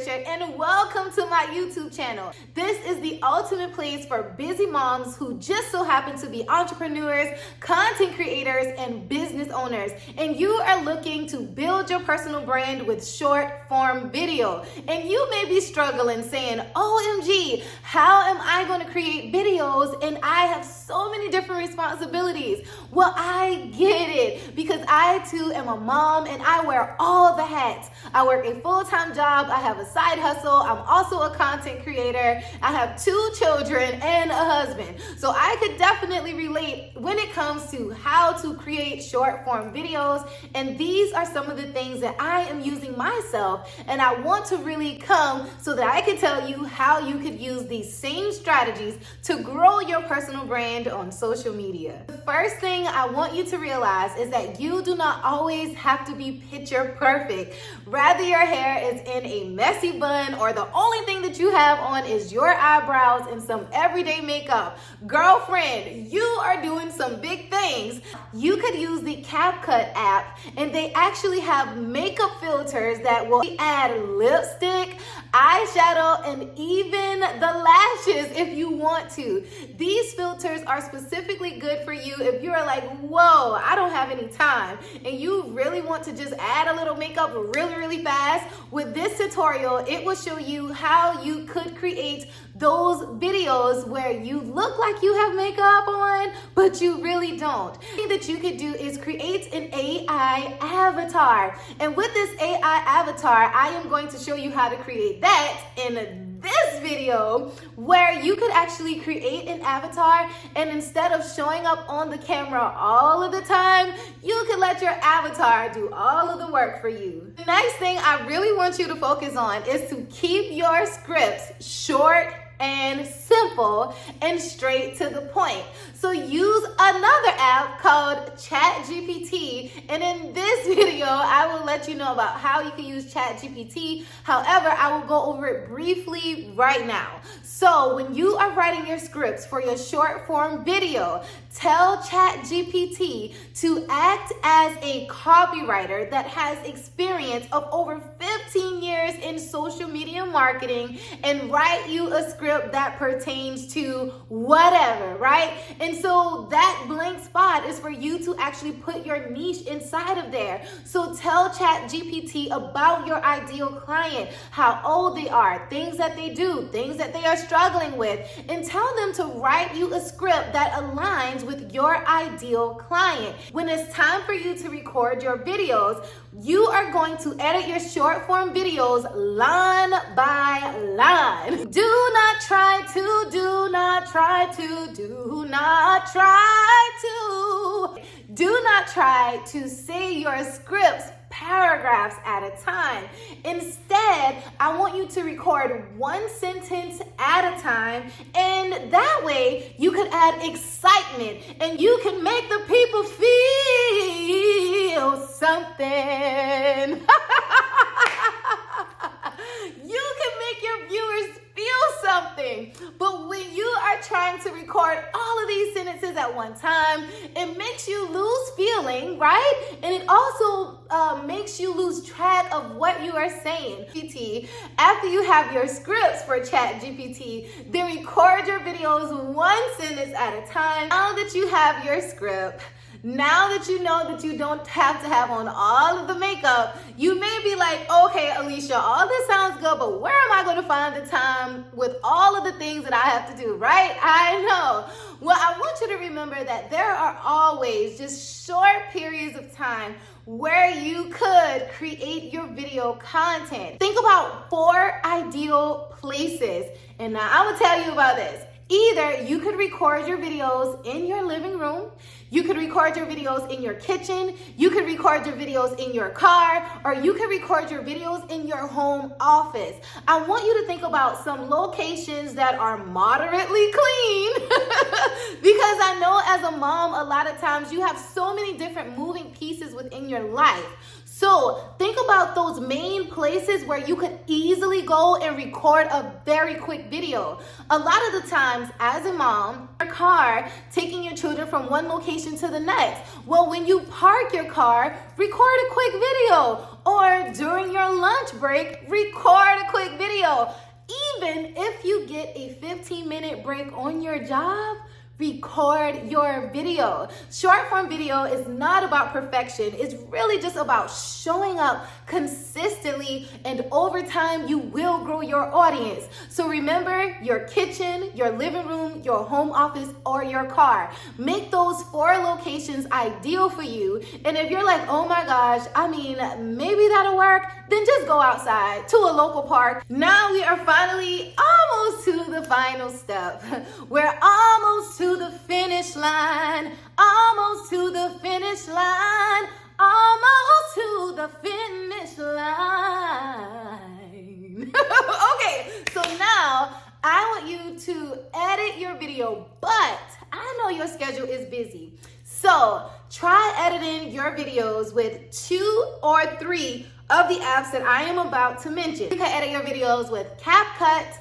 Richard, and welcome to my YouTube channel. This is the ultimate place for busy moms who just so happen to be entrepreneurs, content creators, and business owners. And you are looking to build your personal brand with short form video. And you may be struggling saying, OMG, how am I going to create videos and I have so many different responsibilities? Well, I get it because I too am a mom and I wear all the hats. I work a full-time job, I have a side hustle, I'm also a content creator, I have 2 children and a husband. So I could definitely relate when it comes to how to create short form videos, and these are some of the things that I am using myself, and I want to really come so that I can tell you how you could use these same strategies to grow your personal brand on social media. The first thing I want you to realize is that you do not always have to be picture perfect. Rather your hair is in a messy bun or the only thing that you have on is your eyebrows and some everyday makeup. Girlfriend, you are doing some big things. You could use the Capcut app, and they actually have makeup filters that will add lipstick, eyeshadow, and even the lashes if you want to. These filters are specifically good for you if you are like, whoa, I don't have any time, and you really want to just add a little makeup really fast. With this tutorial, it will show you how you could create those videos where you look like you have makeup on, but you really don't. The thing that you could do is create an AI avatar. And with this AI avatar, I am going to show you how to create that in this video, where you could actually create an avatar, and instead of showing up on the camera all of the time, you can let your avatar do all of the work for you. The next thing I really want you to focus on is to keep your scripts short and simple and straight to the point. So use another app called ChatGPT, and in this video I will let you know about how you can use ChatGPT. However, I will go over it briefly right now. So when you are writing your scripts for your short form video, tell ChatGPT to act as a copywriter that has experience of over 15 years in social media marketing and write you a script that pertains to whatever, right? And so that blank spot is for you to actually put your niche inside of there. So tell ChatGPT about your ideal client, how old they are, things that they do, things that they are struggling with, and tell them to write you a script that aligns with your ideal client. When it's time for you to record your videos, you are going to edit your short form videos line by line. Do not try to say your scripts paragraphs at a time. Instead, I want you to record 1 sentence at a time, and that way you could add excitement and you can make the people feel something. You can make your viewers feel something. But when you are trying to record all of these sentences at one time, it makes you lose feeling, right? And it also makes you lose track of what you are saying. After you have your scripts for ChatGPT, then record your videos 1 sentence at a time. Now that you have your script, now that you know that you don't have to have on all of the makeup, you may be like, okay, Alicia, all this sounds good, but where am I going to find the time with all of the things that I have to do, right? I know. Well, I want you to remember that there are always just short periods of time where you could create your video content. Think about 4 ideal places, and now I'm going to tell you about this. Either you could record your videos in your living room, you could record your videos in your kitchen, you could record your videos in your car, or you could record your videos in your home office. I want you to think about some locations that are moderately clean because I know as a mom, a lot of times you have so many different moving pieces within your life. So think about those main places where you could easily go and record a very quick video. A lot of the times as a mom, your car, taking your children from one location to the next. Well, when you park your car, record a quick video. or during your lunch break, record a quick video. Even if you get a 15-minute break on your job, record your video. Short form video is not about perfection. It's really just about showing up consistently, and over time you will grow your audience. So remember, your kitchen, your living room, your home office, or your car. Make those 4 locations ideal for you. And if you're like, oh my gosh, maybe that'll work, then just go outside to a local park. Now we are finally almost to the final step. We're almost to the finish line, almost to the finish line, almost to the finish line. Okay, so now I want you to edit your video, but I know your schedule is busy. So try editing your videos with 2 or 3 of the apps that I am about to mention. You can edit your videos with Capcut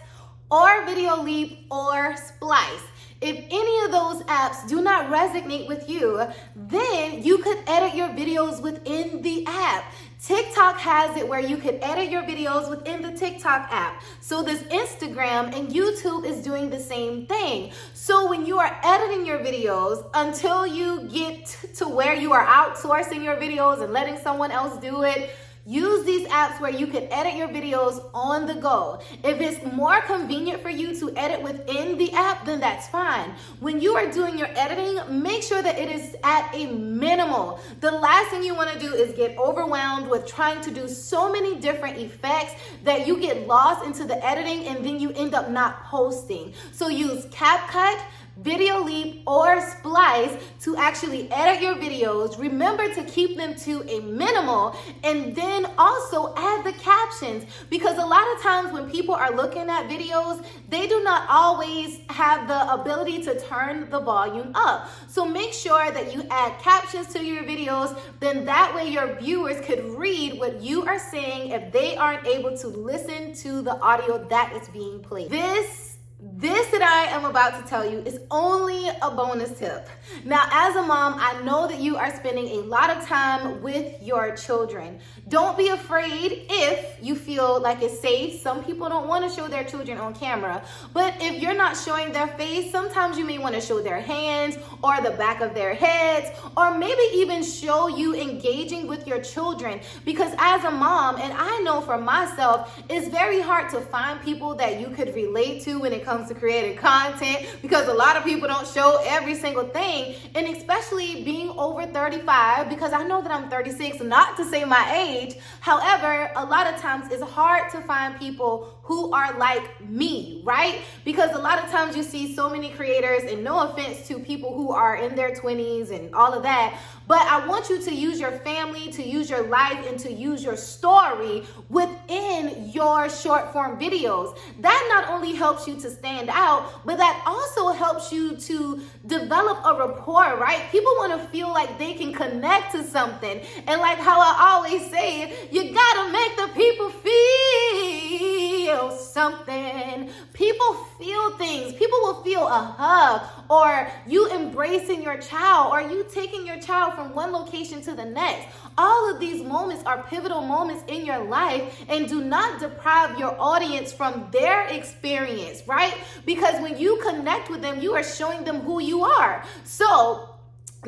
or Video Leap or Splice. If any of those apps do not resonate with you, then you could edit your videos within the app. TikTok has it where you could edit your videos within the TikTok app. So this Instagram and YouTube is doing the same thing. So when you are editing your videos, until you get to where you are outsourcing your videos and letting someone else do it, use these apps where you can edit your videos on the go. If it's more convenient for you to edit within the app, then that's fine. When you are doing your editing, make sure that it is at a minimal. The last thing you want to do is get overwhelmed with trying to do so many different effects that you get lost into the editing and then you end up not posting. So use CapCut, Video Leap, or Splice to actually edit your videos. Remember to keep them to a minimal, and then also add the captions, because a lot of times when people are looking at videos, they do not always have the ability to turn the volume up. So make sure that you add captions to your videos, then that way your viewers could read what you are saying if they aren't able to listen to the audio that is being played. This that I am about to tell you is only a bonus tip. Now, as a mom, I know that you are spending a lot of time with your children. Don't be afraid if you feel like it's safe. Some people don't want to show their children on camera, but if you're not showing their face, sometimes you may want to show their hands or the back of their heads, or maybe even show you engaging with your children, because as a mom, and I know for myself, it's very hard to find people that you could relate to when it comes to creating content, because a lot of people don't show every single thing. And especially being over 35, because I know that I'm 36, not to say my age. However, a lot of times it's hard to find people who are like me, right? Because a lot of times you see so many creators, and no offense to people who are in their 20s and all of that, but I want you to use your family, to use your life, and to use your story within your short form videos. That not only helps you to stand out, but that also helps you to develop a rapport, right? People want to feel like they can connect to something. And like how I always say, you gotta make the people feel something. People feel things. People will feel a hug, or you embracing your child, or you taking your child from one location to the next. All of these moments are pivotal moments in your life, and do not deprive your audience from their experience, right? Because when you connect with them, you are showing them who you are. So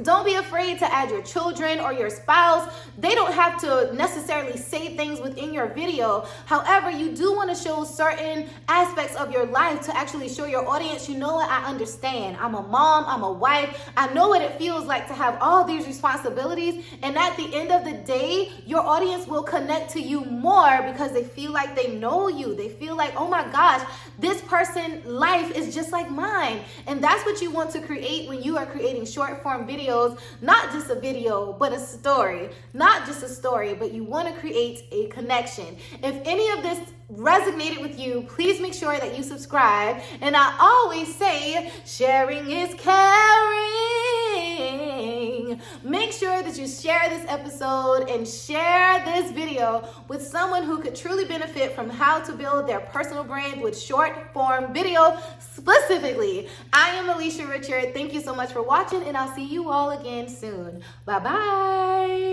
don't be afraid to add your children or your spouse. They don't have to necessarily say things within your video. However, you do want to show certain aspects of your life to actually show your audience, you know what, I understand. I'm a mom, I'm a wife. I know what it feels like to have all these responsibilities. And at the end of the day, your audience will connect to you more because they feel like they know you. They feel like, oh my gosh, this person's life is just like mine. And that's what you want to create when you are creating short form videos. Not just a video, but a story. Not just a story, but you want to create a connection. If any of this resonated with you, please make sure that you subscribe. And I always say, sharing is caring. Make sure that you share this episode and share this video with someone who could truly benefit from how to build their personal brand with short form video specifically. I am Alicia Richard. Thank you so much for watching, and I'll see you all again soon. Bye-bye.